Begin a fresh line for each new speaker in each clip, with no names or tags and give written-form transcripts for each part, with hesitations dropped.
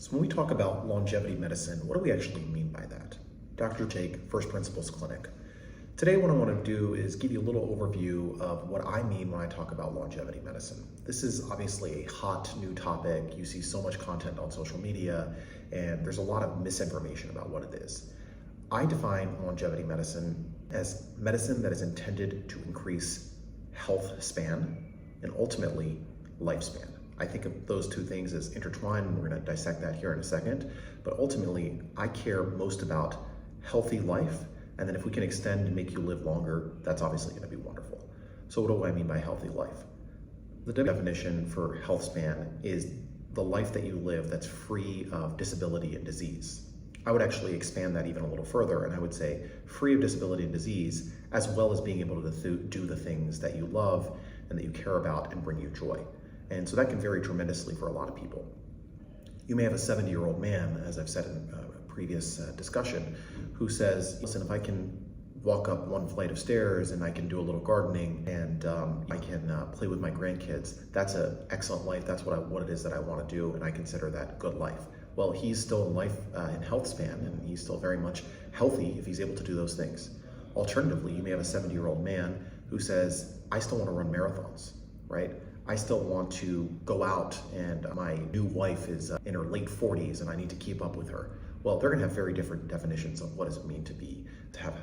So when we talk about longevity medicine, what do we actually mean by that? Dr. Jake, First Principles Clinic. Today what I want to do is give you a little overview of what I mean when I talk about longevity medicine. This is obviously a hot new topic. You see so much content on social media and there's a lot of misinformation about what it is. I define longevity medicine as medicine that is intended to increase health span and ultimately lifespan. I think of those two things as intertwined, and we're going to dissect that here in a second. But ultimately, I care most about healthy life, and then if we can extend and make you live longer, that's obviously going to be wonderful. So what do I mean by healthy life? The definition for health span is the life that you live that's free of disability and disease. I would actually expand that even a little further, and I would say free of disability and disease, as well as being able to do the things that you love and that you care about and bring you joy. And so that can vary tremendously for a lot of people. You may have a 70-year-old man, as I've said in a previous discussion, who says, listen, if I can walk up one flight of stairs and I can do a little gardening and I can play with my grandkids, that's an excellent life. That's what it is that I want to do, and I consider that good life. Well, he's still in health span, and he's still very much healthy if he's able to do those things. Alternatively, you may have a 70-year-old man who says, I still want to run marathons, right? I still want to go out and my new wife is in her late 40s and I need to keep up with her. Well, they're gonna have very different definitions of what does it mean to have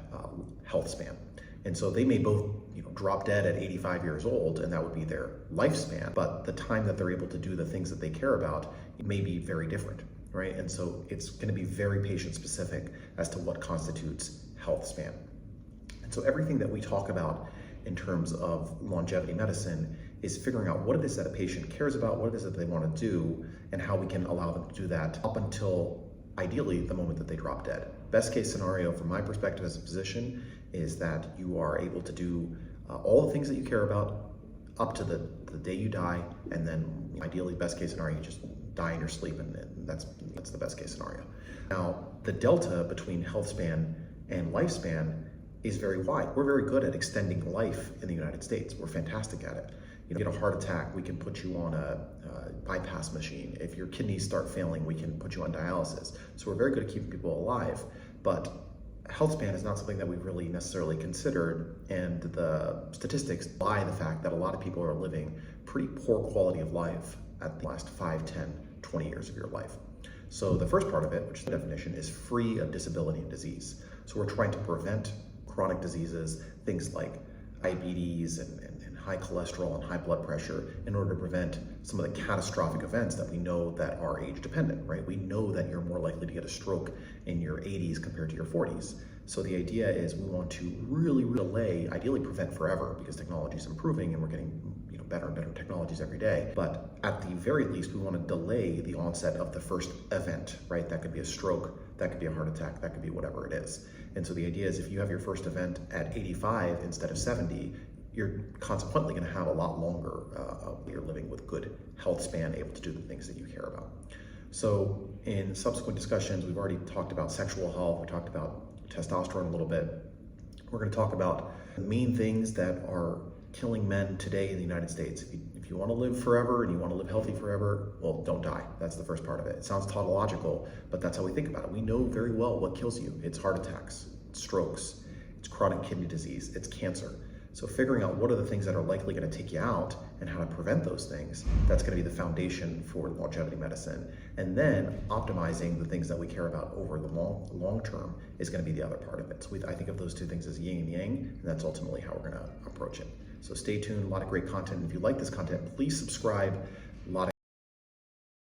health span. And so they may both drop dead at 85 years old, and that would be their lifespan, but the time that they're able to do the things that they care about may be very different, right? And so it's gonna be very patient specific as to what constitutes health span. And so everything that we talk about in terms of longevity medicine is figuring out what it is that a patient cares about, what it is that they want to do, and how we can allow them to do that up until ideally the moment that they drop dead. Best case scenario from my perspective as a physician is that you are able to do all the things that you care about up to the day you die, and then ideally best case scenario you just die in your sleep, and that's the best case scenario. Now the delta between health span and lifespan is very wide. We're very good at extending life in the United States. We're fantastic at it. You get a heart attack, we can put you on a bypass machine. If your kidneys start failing, we can put you on dialysis. So we're very good at keeping people alive, but health span is not something that we've really necessarily considered, and the statistics lie the fact that a lot of people are living pretty poor quality of life at the last 5, 10, 20 years of your life. So the first part of it, which is the definition, is free of disability and disease. So we're trying to prevent chronic diseases, things like diabetes and high cholesterol and high blood pressure, in order to prevent some of the catastrophic events that we know that are age dependent, right? We know that you're more likely to get a stroke in your 80s compared to your 40s. So the idea is we want to really delay, ideally prevent forever, because technology is improving and we're getting better and better technologies every day. But at the very least, we want to delay the onset of the first event, right? That could be a stroke, that could be a heart attack, that could be whatever it is. And so the idea is if you have your first event at 85 instead of 70, you're consequently going to have a lot longer you're living with good health span, able to do the things that you care about. So in subsequent discussions, we've already talked about sexual health, we talked about testosterone a little bit. We're going to talk about the main things that are killing men today in the United States. If you want to live forever and you want to live healthy forever, well, don't die. That's the first part of it. It sounds tautological, but that's how we think about it. We know very well what kills you. It's heart attacks, it's strokes, it's chronic kidney disease, it's cancer. So figuring out what are the things that are likely going to take you out and how to prevent those things, that's going to be the foundation for longevity medicine. And then optimizing the things that we care about over the long term is going to be the other part of it. So I think of those two things as yin and yang, and that's ultimately how we're going to approach it. So stay tuned, a lot of great content. If you like this content, please subscribe